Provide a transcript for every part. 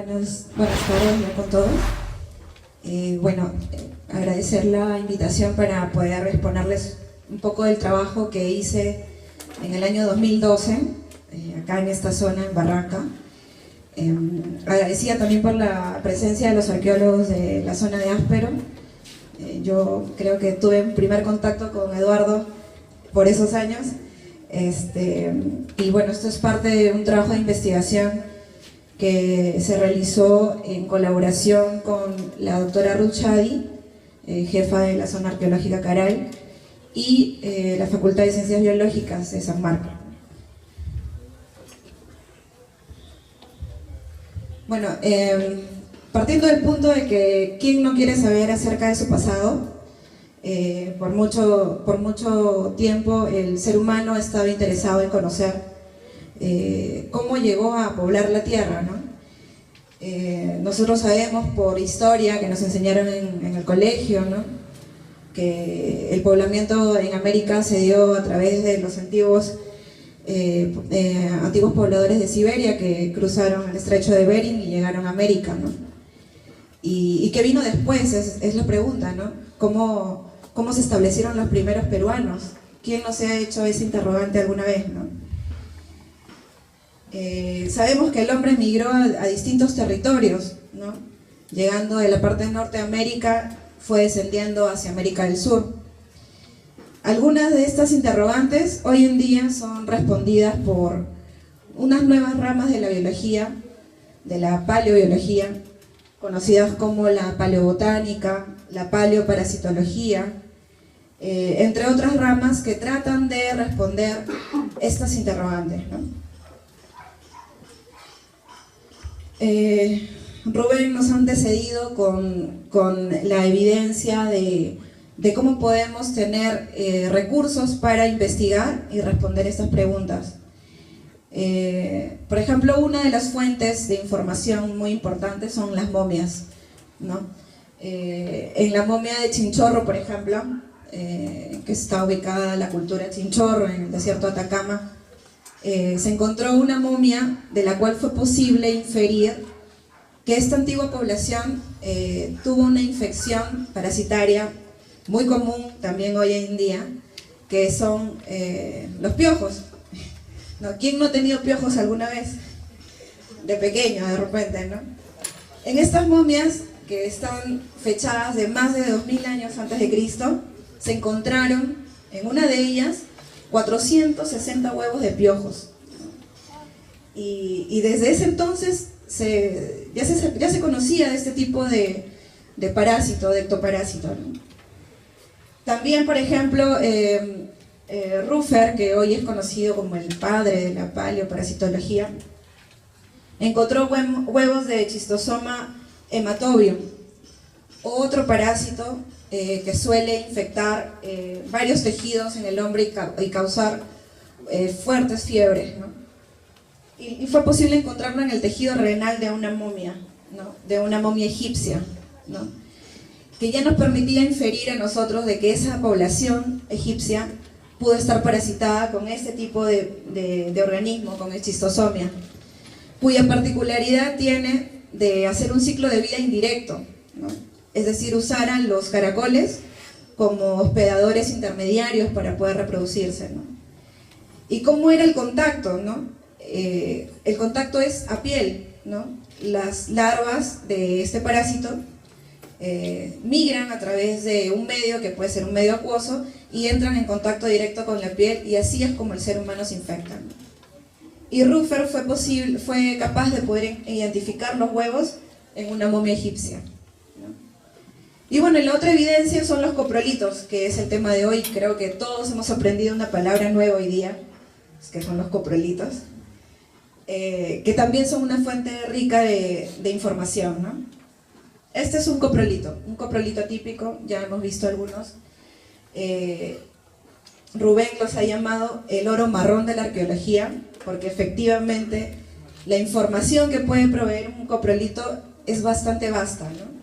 Buenas tardes ya con todos. Agradecer la invitación para poder exponerles un poco del trabajo que hice en el año 2012, acá en esta zona, en Barranca. Agradecida también por la presencia de los arqueólogos de la zona de Áspero. Yo creo que tuve un primer contacto con Eduardo por esos años. Y bueno, esto es parte de un trabajo de investigación que se realizó en colaboración con la doctora Ruth Chadi, jefa de la zona arqueológica Caral, y la Facultad de Ciencias Biológicas de San Marcos. Bueno, partiendo del punto de que ¿quién no quiere saber acerca de su pasado? Por mucho tiempo el ser humano estaba interesado en conocer cómo llegó a poblar la tierra, ¿no? Nosotros sabemos por historia que nos enseñaron en el colegio, ¿no?, que el poblamiento en América se dio a través de los antiguos pobladores de Siberia que cruzaron el estrecho de Bering y llegaron a América, ¿no? ¿Y qué vino después? Es la pregunta, ¿no? ¿Cómo se establecieron los primeros peruanos? ¿Quién no se ha hecho ese interrogante alguna vez, no? Sabemos que el hombre migró a distintos territorios, ¿no? Llegando de la parte norte de América, fue descendiendo hacia América del Sur. Algunas de estas interrogantes hoy en día son respondidas por unas nuevas ramas de la biología, de la paleobiología, conocidas como la paleobotánica, la paleoparasitología, entre otras ramas que tratan de responder estas interrogantes, ¿no? Rubén nos ha antecedido con la evidencia de cómo podemos tener recursos para investigar y responder estas preguntas. Por ejemplo, una de las fuentes de información muy importantes son las momias, ¿no? En la momia de Chinchorro, por ejemplo, que está ubicada la cultura Chinchorro en el desierto de Atacama, se encontró una momia de la cual fue posible inferir que esta antigua población tuvo una infección parasitaria muy común también hoy en día, que son los piojos, ¿no? ¿Quién no ha tenido piojos alguna vez? De pequeño, de repente, ¿no? En estas momias, que están fechadas de más de 2000 años antes de Cristo, se encontraron en una de ellas 460 huevos de piojos. Y desde ese entonces ya se conocía de este tipo de parásito, de ectoparásito, ¿no? También, por ejemplo, Ruffer, que hoy es conocido como el padre de la paleoparasitología, encontró huevos de Schistosoma hematobium, otro parásito que suele infectar varios tejidos en el hombre y causar fuertes fiebres, ¿no? Y fue posible encontrarlo en el tejido renal de una momia, ¿no?, de una momia egipcia, ¿no?, que ya nos permitía inferir a nosotros de que esa población egipcia pudo estar parasitada con este tipo de organismo, con el Schistosomia, cuya particularidad tiene de hacer un ciclo de vida indirecto, ¿no? Es decir, usar a los caracoles como hospedadores intermediarios para poder reproducirse, ¿no? ¿Y cómo era el contacto, no? El contacto es a piel, ¿no? Las larvas de este parásito migran a través de un medio que puede ser un medio acuoso y entran en contacto directo con la piel, y así es como el ser humano se infecta, ¿no? Y Ruffer fue capaz de poder identificar los huevos en una momia egipcia, ¿no? Y bueno, la otra evidencia son los coprolitos, que es el tema de hoy. Creo que todos hemos aprendido una palabra nueva hoy día, que son los coprolitos, que también son una fuente rica de información, ¿no? Este es un coprolito típico, ya hemos visto algunos. Rubén los ha llamado el oro marrón de la arqueología, porque efectivamente la información que puede proveer un coprolito es bastante vasta, ¿no?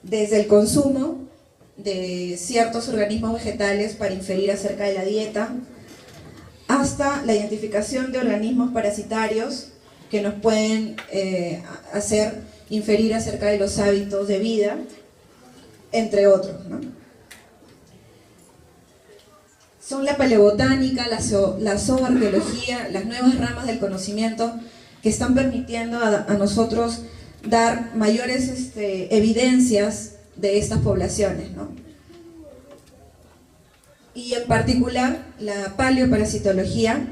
Desde el consumo de ciertos organismos vegetales para inferir acerca de la dieta, hasta la identificación de organismos parasitarios que nos pueden hacer inferir acerca de los hábitos de vida, entre otros, ¿no? Son la paleobotánica, la zooarqueología, las nuevas ramas del conocimiento que están permitiendo a nosotros dar mayores evidencias de estas poblaciones, ¿no? Y en particular la paleoparasitología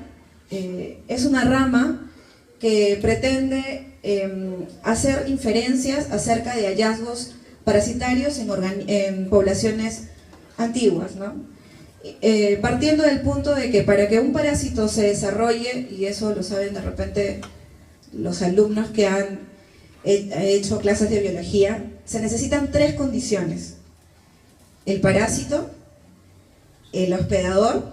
es una rama que pretende hacer inferencias acerca de hallazgos parasitarios en poblaciones antiguas, ¿no? Partiendo del punto de que para que un parásito se desarrolle, y eso lo saben de repente los alumnos que han hecho clases de biología, se necesitan 3 condiciones: el parásito, el hospedador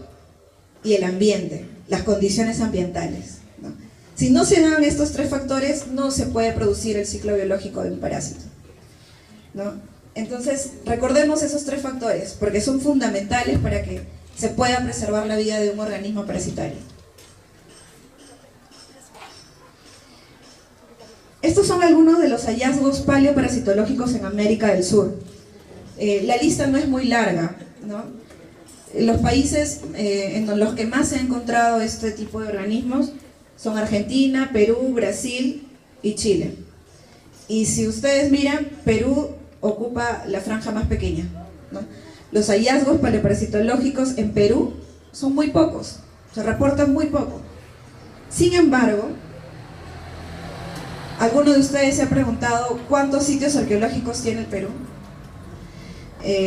y el ambiente, las condiciones ambientales, ¿no? Si no se dan estos 3 factores, no se puede producir el ciclo biológico de un parásito, ¿no? Entonces, recordemos esos 3 factores, porque son fundamentales para que se pueda preservar la vida de un organismo parasitario. Estos son algunos de los hallazgos paleoparasitológicos en América del Sur. La lista no es muy larga, ¿no? Los países en los que más se ha encontrado este tipo de organismos son Argentina, Perú, Brasil y Chile. Y si ustedes miran, Perú ocupa la franja más pequeña, ¿no? Los hallazgos paleoparasitológicos en Perú son muy pocos, se reportan muy poco. Sin embargo, ¿alguno de ustedes se ha preguntado cuántos sitios arqueológicos tiene el Perú?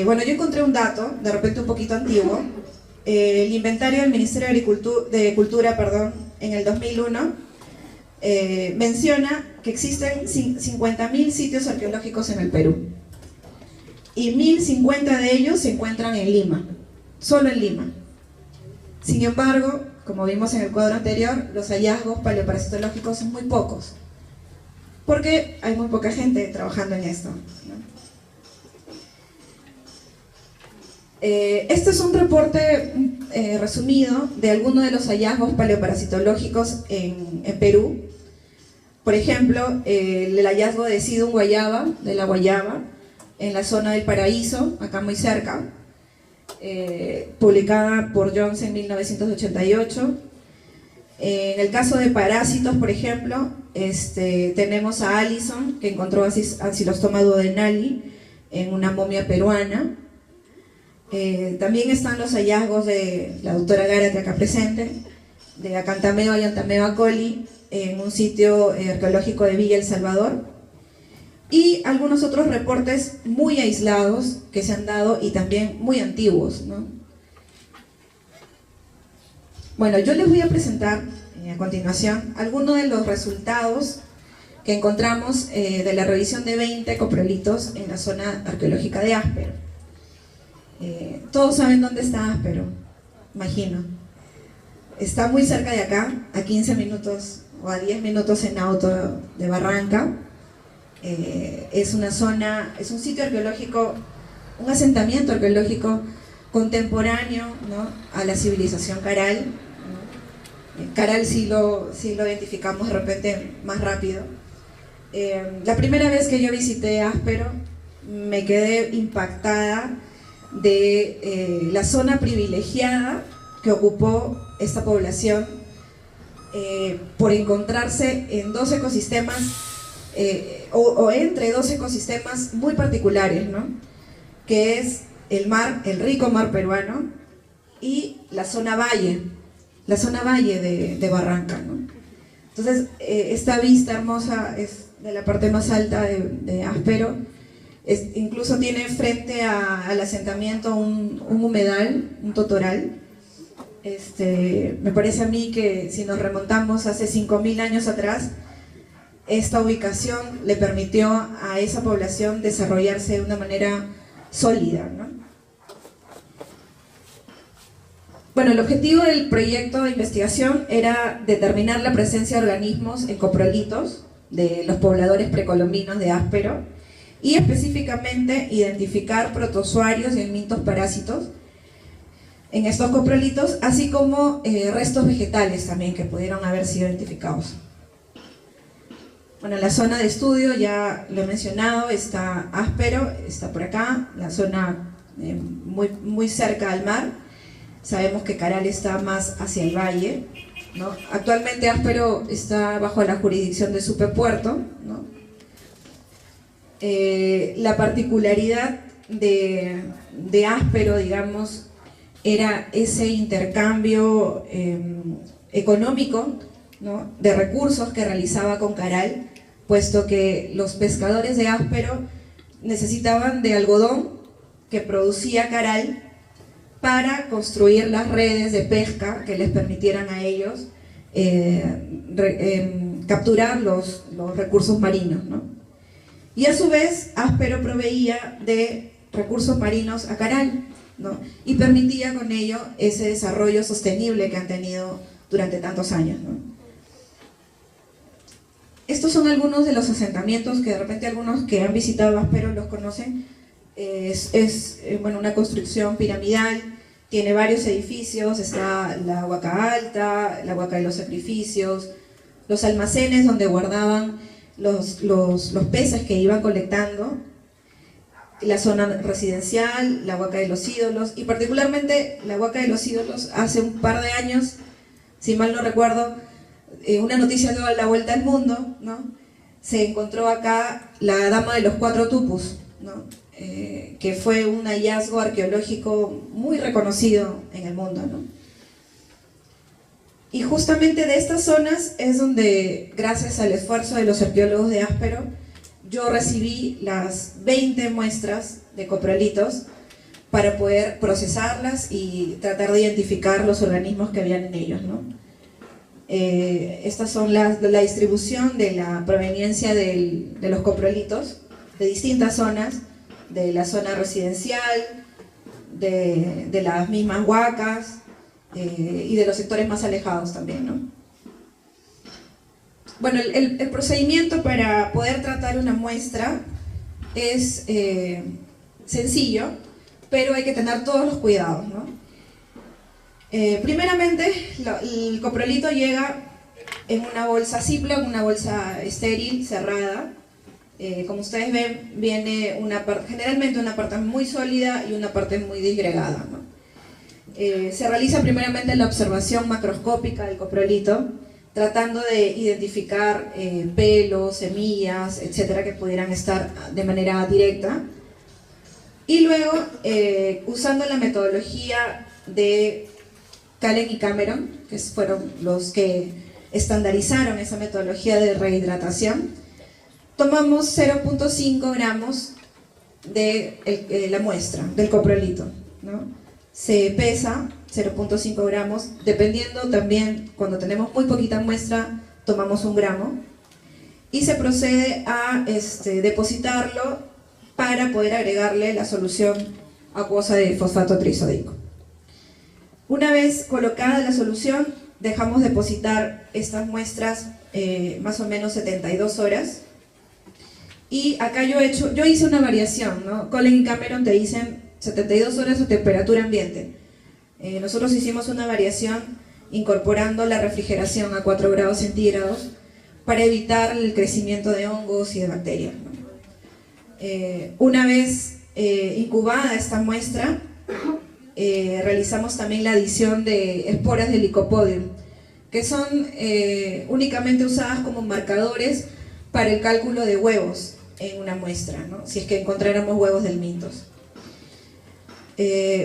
Bueno, yo encontré un dato, de repente un poquito antiguo. El inventario del Ministerio de Cultura, en el 2001, menciona que existen 50.000 sitios arqueológicos en el Perú. Y 1.050 de ellos se encuentran en Lima, solo en Lima. Sin embargo, como vimos en el cuadro anterior, los hallazgos paleoparasitológicos son muy pocos, porque hay muy poca gente trabajando en esto, ¿no? Este es un reporte resumido de algunos de los hallazgos paleoparasitológicos en Perú. Por ejemplo, el hallazgo de Sidum guayaba, de la guayaba, en la zona del Paraíso, acá muy cerca, publicada por Jones en 1988. En el caso de parásitos, por ejemplo, tenemos a Allison, que encontró Ancylostoma duodenali en una momia peruana. También están los hallazgos de la doctora Gárate acá presente, de Acanthameba y Antameba coli, en un sitio arqueológico de Villa El Salvador, y algunos otros reportes muy aislados que se han dado y también muy antiguos, ¿no? Bueno, yo les voy a presentar a continuación algunos de los resultados que encontramos de la revisión de 20 coprolitos en la zona arqueológica de Áspero. Todos saben dónde está Áspero, imagino. Está muy cerca de acá, a 15 minutos o a 10 minutos en auto de Barranca. Es una zona, es un sitio arqueológico, un asentamiento arqueológico contemporáneo, ¿no?, a la civilización Caral, ¿no? Caral sí lo identificamos de repente más rápido. La primera vez que yo visité Áspero me quedé impactada de la zona privilegiada que ocupó esta población por encontrarse en 2 ecosistemas o entre 2 ecosistemas muy particulares, ¿no?, que es el rico mar peruano y la zona valle de Barranca, ¿no? Entonces, esta vista hermosa es de la parte más alta de Áspero. Incluso tiene frente al asentamiento un humedal, un totoral. Me parece a mí que si nos remontamos hace 5.000 años atrás, esta ubicación le permitió a esa población desarrollarse de una manera sólida, ¿no? Bueno, el objetivo del proyecto de investigación era determinar la presencia de organismos en coprolitos de los pobladores precolombinos de Áspero y específicamente identificar protozoarios y helmintos parásitos en estos coprolitos, así como restos vegetales también que pudieron haber sido identificados. Bueno, la zona de estudio, ya lo he mencionado, está Áspero, está por acá, la zona muy cerca al mar. Sabemos que Caral está más hacia el valle, ¿no? Actualmente Áspero está bajo la jurisdicción de Supe Puerto, ¿no? La particularidad de Áspero, digamos, era ese intercambio económico, ¿no?, de recursos que realizaba con Caral, puesto que los pescadores de Áspero necesitaban de algodón que producía Caral para construir las redes de pesca que les permitieran a ellos capturar los recursos marinos, ¿no? Y a su vez Áspero proveía de recursos marinos a Caral, ¿no?, y permitía con ello ese desarrollo sostenible que han tenido durante tantos años, ¿no? Estos son algunos de los asentamientos que de repente algunos que han visitado Áspero los conocen. Bueno, una construcción piramidal, tiene varios edificios, está la Huaca Alta, la Huaca de los Sacrificios, los almacenes donde guardaban los peces que iban colectando, la zona residencial, la Huaca de los Ídolos, y particularmente la Huaca de los Ídolos. Hace un par de años, si mal no recuerdo, una noticia dio la vuelta al mundo, ¿no? Se encontró acá la Dama de los Cuatro Tupus, ¿no?, que fue un hallazgo arqueológico muy reconocido en el mundo, ¿no? Y justamente de estas zonas es donde, gracias al esfuerzo de los arqueólogos de Áspero, yo recibí las 20 muestras de coprolitos para poder procesarlas y tratar de identificar los organismos que habían en ellos, ¿no? Estas son la distribución de la proveniencia de los coprolitos de distintas zonas, de la zona residencial, de las mismas huacas y de los sectores más alejados también, ¿no? Bueno, el procedimiento para poder tratar una muestra es sencillo, pero hay que tener todos los cuidados, ¿no? Primeramente, el coprolito llega en una bolsa Ziploc, una bolsa estéril, cerrada. Como ustedes ven, viene generalmente una parte muy sólida y una parte muy disgregada, ¿no? Se realiza primeramente la observación macroscópica del coprolito, tratando de identificar pelos, semillas, etcétera, que pudieran estar de manera directa. Y luego, usando la metodología de Cullen y Cameron, que fueron los que estandarizaron esa metodología de rehidratación, tomamos 0.5 gramos de la muestra del coprolito, ¿no? Se pesa 0.5 gramos, dependiendo también, cuando tenemos muy poquita muestra, tomamos 1 gramo, y se procede a depositarlo para poder agregarle la solución acuosa de fosfato trisódico. Una vez colocada la solución, dejamos depositar estas muestras más o menos 72 horas. Y acá yo hice una variación, ¿no? Cullen y Cameron te dicen 72 horas a temperatura ambiente. Nosotros hicimos una variación incorporando la refrigeración a 4 grados centígrados para evitar el crecimiento de hongos y de bacterias, ¿no? Una vez incubada esta muestra, realizamos también la adición de esporas de Lycopodium, que son únicamente usadas como marcadores para el cálculo de huevos en una muestra, ¿no?, si es que encontráramos huevos del Mintos.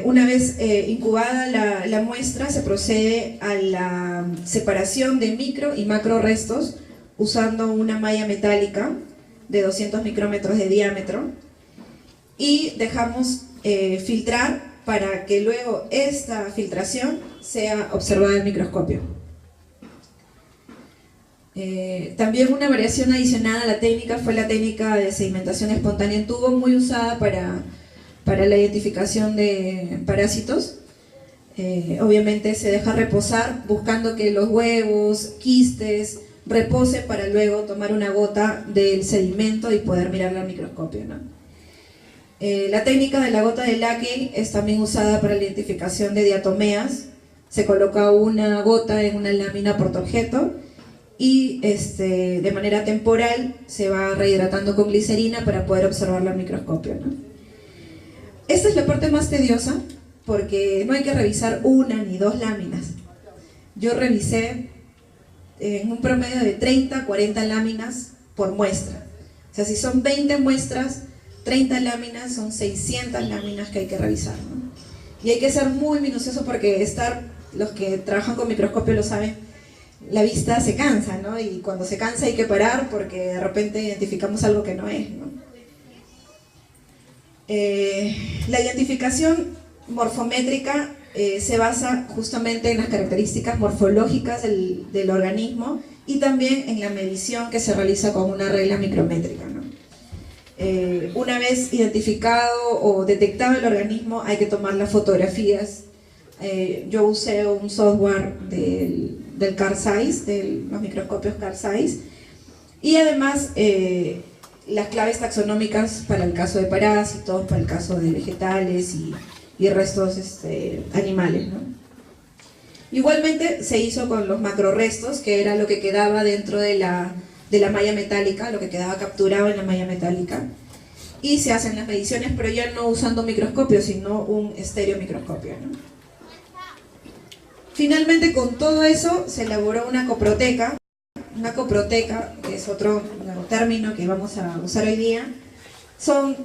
Una vez incubada la muestra, se procede a la separación de micro y macro restos usando una malla metálica de 200 micrómetros de diámetro, y dejamos filtrar para que luego esta filtración sea observada en microscopio. También una variación adicional a la técnica fue la técnica de sedimentación espontánea en tubo, muy usada para la identificación de parásitos. Obviamente se deja reposar buscando que los huevos, quistes, reposen para luego tomar una gota del sedimento y poder mirarla al microscopio, ¿no? La técnica de la gota de Lackey es también usada para la identificación de diatomeas. Se coloca una gota en una lámina portaobjeto y de manera temporal se va rehidratando con glicerina para poder observarlo al microscopio, ¿no? Esta es la parte más tediosa porque no hay que revisar una ni dos láminas. Yo revisé en un promedio de 30 a 40 láminas por muestra. O sea, si son 20 muestras, 30 láminas son 600 láminas que hay que revisar, ¿no? Y hay que ser muy minucioso porque los que trabajan con microscopio lo saben, la vista se cansa, ¿no? Y cuando se cansa hay que parar porque de repente identificamos algo que no es, ¿no? La identificación morfométrica se basa justamente en las características morfológicas del organismo y también en la medición que se realiza con una regla micrométrica, ¿no? Una vez identificado o detectado el organismo, hay que tomar las fotografías. Yo usé un software del Carl Zeiss, de los microscopios Carl Zeiss, y además las claves taxonómicas para el caso de parásitos, para el caso de vegetales y restos animales, ¿no? Igualmente se hizo con los macrorestos, que era lo que quedaba dentro de la malla metálica, lo que quedaba capturado en la malla metálica, y se hacen las mediciones, pero ya no usando un microscopio, sino un estereomicroscopio, ¿no? Finalmente, con todo eso, se elaboró una coproteca. Una coproteca, que es otro término que vamos a usar hoy día, son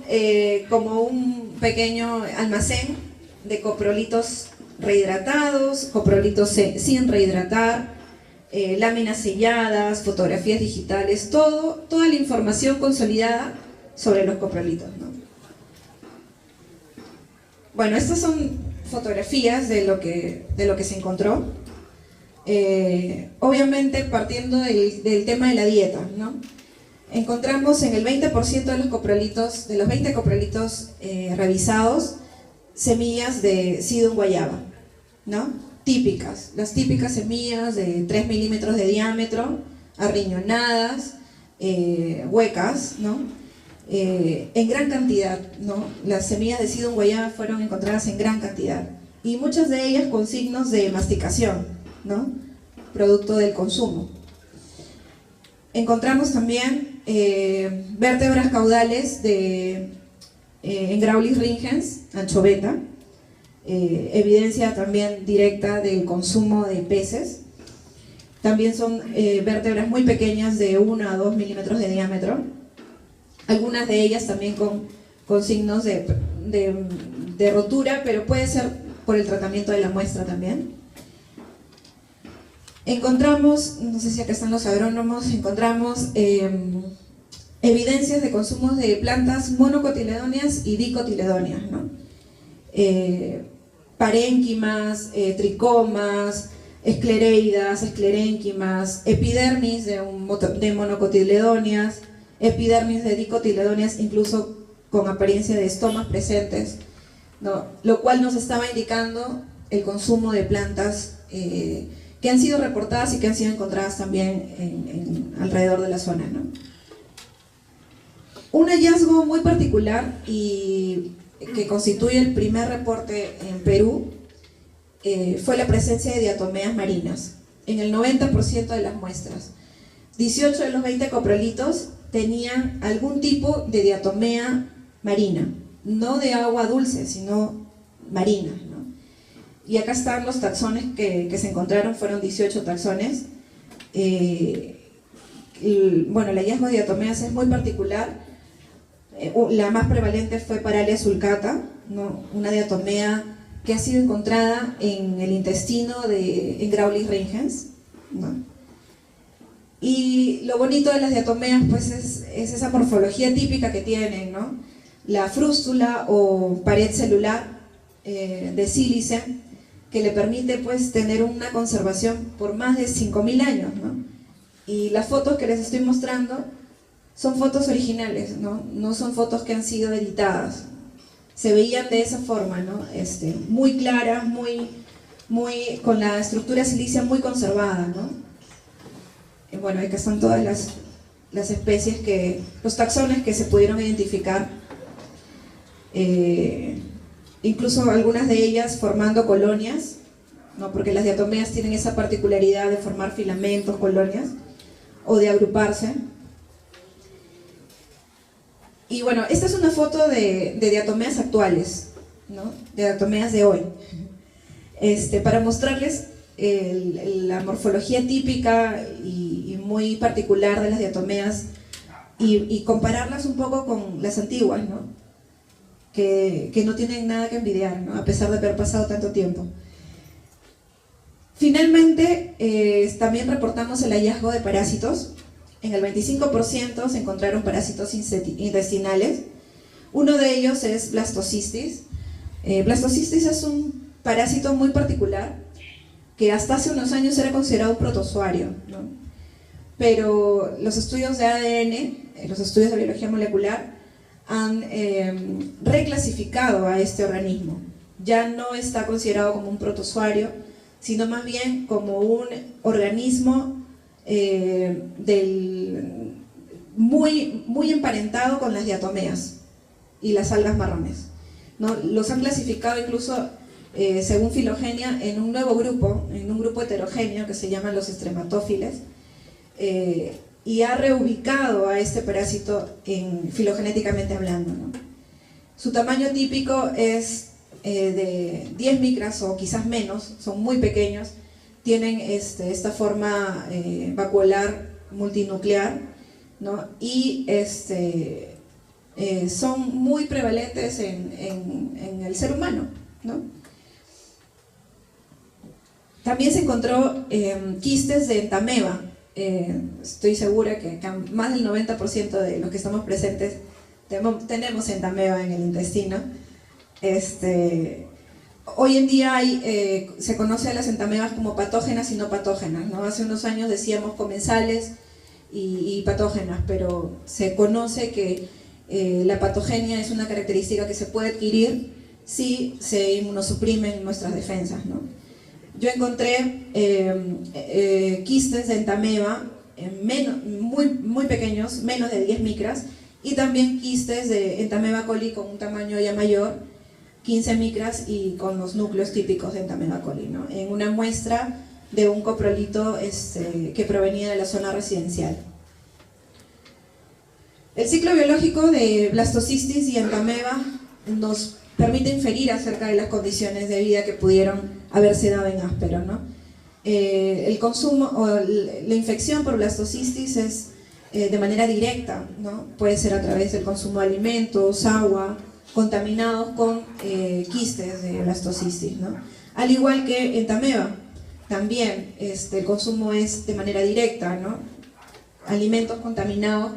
como un pequeño almacén de coprolitos rehidratados, coprolitos sin rehidratar, láminas selladas, fotografías digitales, toda la información consolidada sobre los coprolitos, ¿no? Bueno, estas son fotografías de lo que se encontró. Obviamente partiendo del tema de la dieta, ¿no? Encontramos en el 20% de los coprolitos, de los 20 coprolitos revisados, semillas de Psidium guayaba, ¿no? Típicas, las típicas semillas de 3 milímetros de diámetro, arriñonadas, huecas, ¿no? En gran cantidad, ¿no? Las semillas de Psidium guayaba fueron encontradas en gran cantidad y muchas de ellas con signos de masticación, ¿no? Producto del consumo. Encontramos también vértebras caudales en Graulis ringens, anchoveta, evidencia también directa del consumo de peces. También son vértebras muy pequeñas de 1 a 2 milímetros de diámetro, algunas de ellas también con signos de rotura, pero puede ser por el tratamiento de la muestra también. Encontramos, no sé si acá están los agrónomos, encontramos evidencias de consumos de plantas monocotiledóneas y dicotiledóneas, ¿no? Parénquimas, tricomas, esclereidas, esclerénquimas, epidermis de monocotiledóneas, epidermis de dicotiledóneas, incluso con apariencia de estomas presentes, ¿no? Lo cual nos estaba indicando el consumo de plantas que han sido reportadas y que han sido encontradas también alrededor de la zona, ¿no? Un hallazgo muy particular y que constituye el primer reporte en Perú fue la presencia de diatomeas marinas en el 90% de las muestras. 18 de los 20 coprolitos tenían algún tipo de diatomea marina, no de agua dulce, sino marina, ¿no? Y acá están los taxones que se encontraron, fueron 18 taxones. Bueno, el hallazgo de diatomeas es muy particular. La más prevalente fue Paralia sulcata, ¿no? Una diatomea que ha sido encontrada en el intestino en Graulis ringens, ¿no? Y lo bonito de las diatomeas pues es esa morfología típica que tienen, ¿no? La frústula o pared celular de sílice que le permite pues tener una conservación por más de 5.000 años, ¿no? Y las fotos que les estoy mostrando son fotos originales, ¿no? No son fotos que han sido editadas. Se veían de esa forma, ¿no? Muy claras, con la estructura silicia muy conservada, ¿no? Bueno, acá están todas las especies, los taxones que se pudieron identificar, incluso algunas de ellas formando colonias, ¿no? Porque las diatomeas tienen esa particularidad de formar filamentos, colonias. o de agruparse. Y bueno, esta es una foto de diatomeas actuales, ¿no? De diatomeas de hoy, para mostrarles la morfología típica y muy particular de las diatomeas y compararlas un poco con las antiguas, ¿no? Que no tienen nada que envidiar, ¿no? A pesar de haber pasado tanto tiempo. Finalmente, también reportamos el hallazgo de parásitos. En el 25% se encontraron parásitos intestinales. Uno de ellos es Blastocystis. Blastocystis es un parásito muy particular que hasta hace unos años era considerado un protozoario, ¿no? Pero los estudios de ADN, los estudios de biología molecular, han reclasificado a este organismo. Ya no está considerado como un protozoario, sino más bien como un organismo muy emparentado con las diatomeas y las algas marrones, ¿no? Los han clasificado incluso, según Filogenia, en un nuevo grupo, en un grupo heterogéneo que se llaman los estrematófiles, y ha reubicado a este parásito filogenéticamente hablando, ¿no? Su tamaño típico es de 10 micras o quizás menos, son muy pequeños, tienen esta forma vacuolar multinuclear, ¿no? Y son muy prevalentes en el ser humano, ¿no? También se encontró quistes de entameba. Estoy segura que más del 90% de los que estamos presentes tenemos entameba en el intestino. Hoy en día se conoce a las entamebas como patógenas y no patógenas, ¿no? Hace unos años decíamos comensales y patógenas, pero se conoce que la patogenia es una característica que se puede adquirir si se inmunosuprimen nuestras defensas, ¿no? Yo encontré quistes de entameba muy pequeños, menos de 10 micras, y también quistes de entameba coli con un tamaño ya mayor, 15 micras, y con los núcleos típicos de entameba coli, ¿no? En una muestra de un coprolito que provenía de la zona residencial. El ciclo biológico de Blastocystis y entameba nos permite inferir acerca de las condiciones de vida que pudieron haberse dado en Áspero, ¿no? El consumo o la infección por Blastocystis es de manera directa, ¿no? Puede ser a través del consumo de alimentos, agua, contaminados con quistes de Blastocystis, ¿no? Al igual que entameba, también el consumo es de manera directa, ¿no? Alimentos contaminados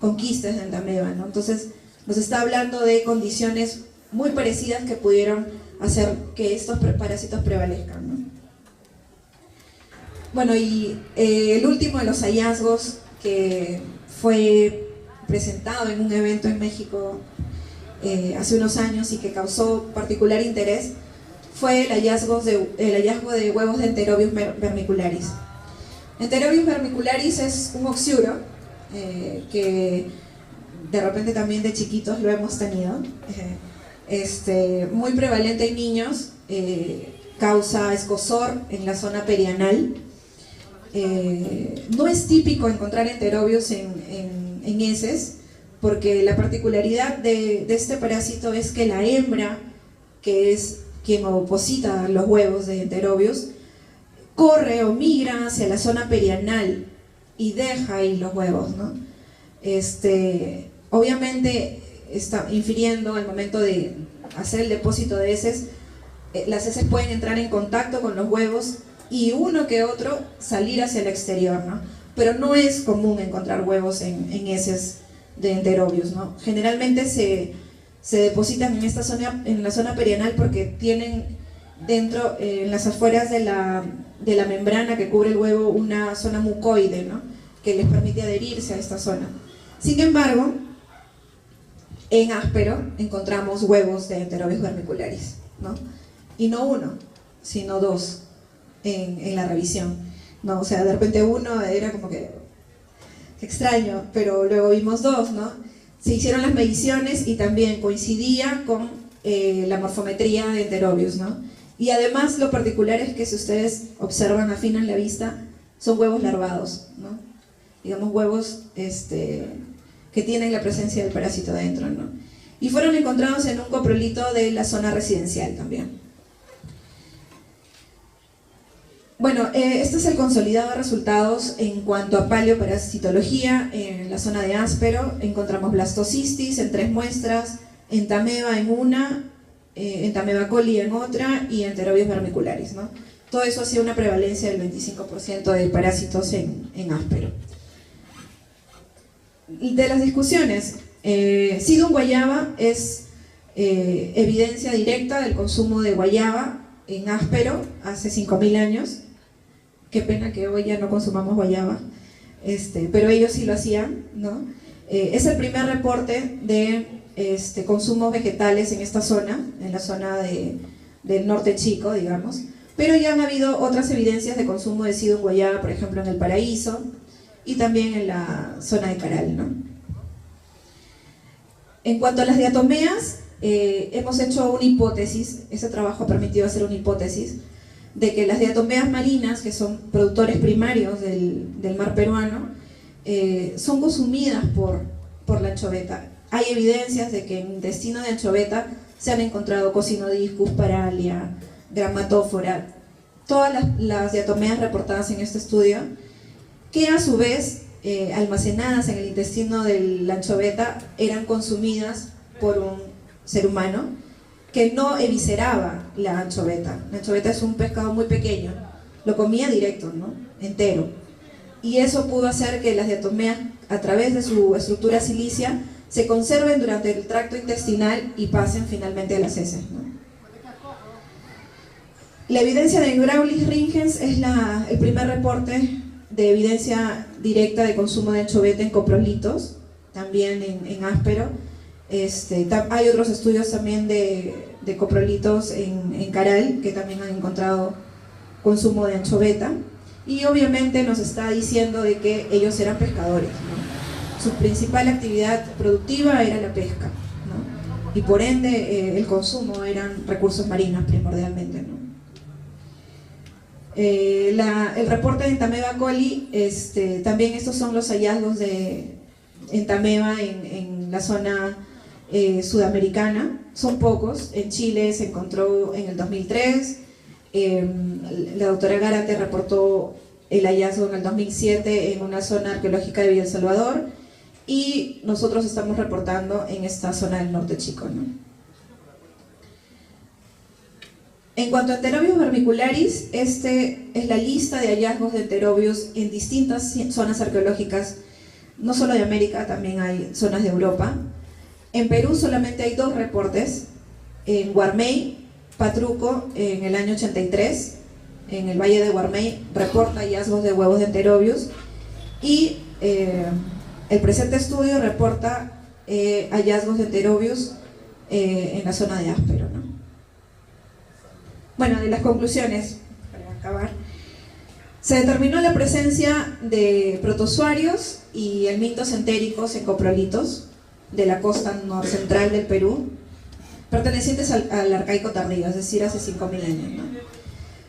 con quistes de entameba, ¿no? Entonces nos está hablando de condiciones muy parecidas que pudieron hacer que estos parásitos prevalezcan, ¿no? Bueno, y el último de los hallazgos que fue presentado en un evento en México hace unos años y que causó particular interés fue el hallazgo de huevos de Enterobius vermicularis. Enterobius vermicularis es un oxiuro que de repente también de chiquitos lo hemos tenido, muy prevalente en niños, causa escozor en la zona perianal. No es típico encontrar Enterobius en heces, porque la particularidad de este parásito es que la hembra, que es quien oposita los huevos de Enterobius, corre o migra hacia la zona perianal y deja ahí los huevos, ¿no? Obviamente está infiriendo al momento de hacer el depósito de heces, las heces pueden entrar en contacto con los huevos y uno que otro salir hacia el exterior, ¿no? Pero no es común encontrar huevos en heces de Enterobius, ¿no? Generalmente se depositan en esta zona, en la zona perianal, porque tienen dentro, en las afueras de la membrana que cubre el huevo, una zona mucoide, ¿no? Que les permite adherirse a esta zona. Sin embargo, en Áspero encontramos huevos de Enterobius vermicularis, ¿no? Y no uno, sino dos en la revisión, ¿no? O sea, de repente uno era como que extraño, pero luego vimos dos, ¿no? Se hicieron las mediciones y también coincidía con la morfometría de Enterobius, ¿no? Y además lo particular es que si ustedes observan, afinan la vista, son huevos larvados, ¿no? digamos, huevos que tienen la presencia del parásito adentro, ¿no? Y fueron encontrados en un coprolito de la zona residencial también. Bueno, este es el consolidado de resultados en cuanto a paleoparasitología. En la zona de Áspero encontramos blastocistis en 3 muestras, Entamoeba en una, Entamoeba coli en otra y Enterobius vermicularis, ¿no? Todo eso hacía una prevalencia del 25% de parásitos en Áspero. De las discusiones, Sidum guayaba es evidencia directa del consumo de guayaba en Áspero hace 5.000 años. Qué pena que hoy ya no consumamos guayaba, pero ellos sí lo hacían, ¿no? Es el primer reporte de consumos vegetales en esta zona, en la zona del norte chico, digamos, pero ya han habido otras evidencias de consumo de Sidum guayaba, por ejemplo en el Paraíso y también en la zona de Caral, ¿no? En cuanto a las diatomeas, hemos hecho una hipótesis, ese trabajo ha permitido hacer una hipótesis, de que las diatomeas marinas, que son productores primarios del mar peruano, son consumidas por la anchoveta. Hay evidencias de que en el intestino de anchoveta se han encontrado Cocinodiscus, Paralia, Grammatófora, todas las diatomeas reportadas en este estudio, que a su vez, almacenadas en el intestino de la anchoveta, eran consumidas por un ser humano que no evisceraba la anchoveta. La anchoveta es un pescado muy pequeño, lo comía directo, ¿no? Entero. Y eso pudo hacer que las diatomeas, a través de su estructura silicia, se conserven durante el tracto intestinal y pasen finalmente a las heces, ¿no? La evidencia de Graulis ringens es el primer reporte de evidencia directa de consumo de anchoveta en coprolitos, también en Áspero. Hay otros estudios también de coprolitos en Caral, que también han encontrado consumo de anchoveta, y obviamente nos está diciendo de que ellos eran pescadores, ¿no? Su principal actividad productiva era la pesca, ¿no? Y por ende el consumo eran recursos marinos primordialmente, ¿no? El reporte de Entamoeba coli, también estos son los hallazgos de Entamoeba en la zona sudamericana. Son pocos. En Chile se encontró en el 2003, la doctora Gárate reportó el hallazgo en el 2007 en una zona arqueológica de Villa El Salvador, y nosotros estamos reportando en esta zona del norte chico, ¿no? En cuanto a Enterobius vermicularis, es la lista de hallazgos de Enterobius en distintas zonas arqueológicas, no solo de América, también hay zonas de Europa. En Perú solamente hay 2 reportes, en Guarmey, Patruco, en el año 83, en el valle de Guarmey, reporta hallazgos de huevos de Enterobius, y el presente estudio reporta hallazgos de Enterobius en la zona de Áspero, ¿no? Bueno, de las conclusiones, para acabar, se determinó la presencia de protozoarios y helmintos entéricos en coprolitos de la costa norcentral del Perú, pertenecientes al arcaico tardío, es decir, hace 5.000 años, ¿no?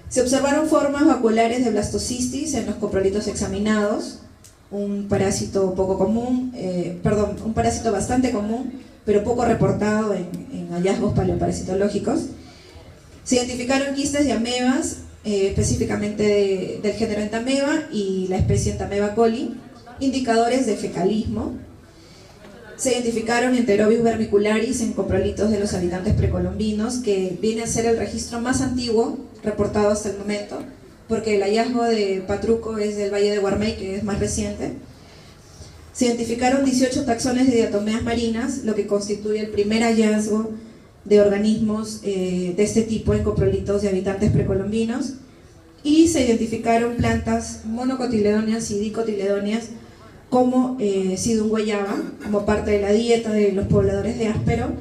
Se observaron formas vacuolares de blastocistis en los coprolitos examinados, un parásito poco común, un parásito bastante común, pero poco reportado en hallazgos paleoparasitológicos. Se identificaron quistes de amebas, específicamente del género Entamoeba y la especie Entamoeba coli, indicadores de fecalismo. Se identificaron Enterobius vermicularis en coprolitos de los habitantes precolombinos, que viene a ser el registro más antiguo reportado hasta el momento, porque el hallazgo de Patruco es del Valle de Guarmey, que es más reciente. Se identificaron 18 taxones de diatomeas marinas, lo que constituye el primer hallazgo de organismos de este tipo en coprolitos de habitantes precolombinos, y se identificaron plantas monocotiledóneas y dicotiledóneas como Sidum guayaba, como parte de la dieta de los pobladores de Áspero,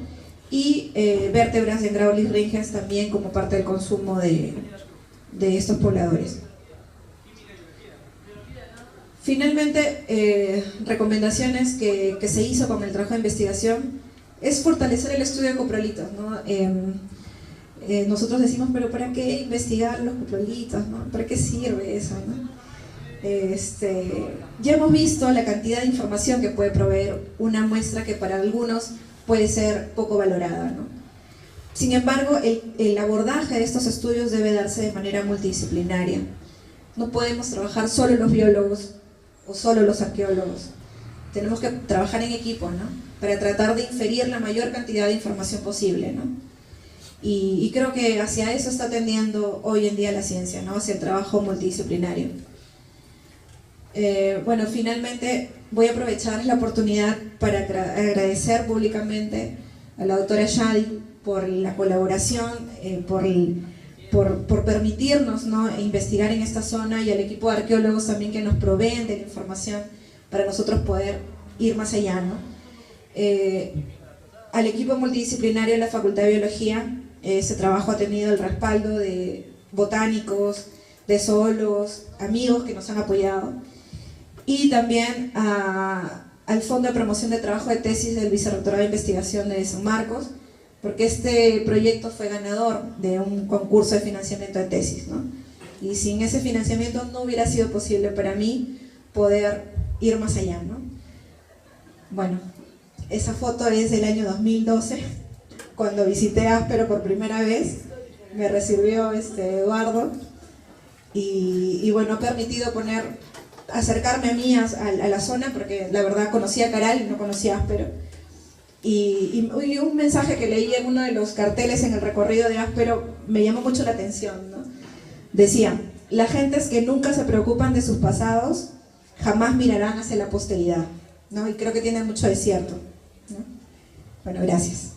y vértebras de Graulis ringens también como parte del consumo de estos pobladores. Finalmente, recomendaciones que se hizo con el trabajo de investigación es fortalecer el estudio de coprolitos, ¿no? Nosotros decimos, pero ¿para qué investigar los coprolitos, ¿no? ¿Para qué sirve eso, ¿no? Ya hemos visto la cantidad de información que puede proveer una muestra que para algunos puede ser poco valorada, ¿no? Sin embargo, el abordaje de estos estudios debe darse de manera multidisciplinaria. No podemos trabajar solo los biólogos o solo los arqueólogos. Tenemos que trabajar en equipo, ¿no? Para tratar de inferir la mayor cantidad de información posible, ¿no? Y creo que hacia eso está tendiendo hoy en día la ciencia, ¿no? Hacia el trabajo multidisciplinario. Bueno, finalmente voy a aprovechar la oportunidad para agradecer públicamente a la doctora Shadi por la colaboración, por permitirnos, ¿no?, investigar en esta zona, y al equipo de arqueólogos también que nos proveen de la información para nosotros poder ir más allá, ¿no? Al equipo multidisciplinario de la Facultad de Biología, ese trabajo ha tenido el respaldo de botánicos, de zoólogos, amigos que nos han apoyado, y también al Fondo de Promoción de Trabajo de Tesis del Vicerrectorado de Investigación de San Marcos, porque este proyecto fue ganador de un concurso de financiamiento de tesis, ¿no? Y sin ese financiamiento no hubiera sido posible para mí poder ir más allá, ¿no? Bueno, esa foto es del año 2012, cuando visité Áspero por primera vez. Me recibió Eduardo, y bueno, ha permitido acercarme a mí a la zona, porque la verdad conocía Caral y no conocía Áspero. Y un mensaje que leí en uno de los carteles en el recorrido de Áspero me llamó mucho la atención, ¿no? Decía: las gentes que nunca se preocupan de sus pasados jamás mirarán hacia la posteridad, ¿no? Y creo que tiene mucho de cierto, ¿no? Bueno, gracias.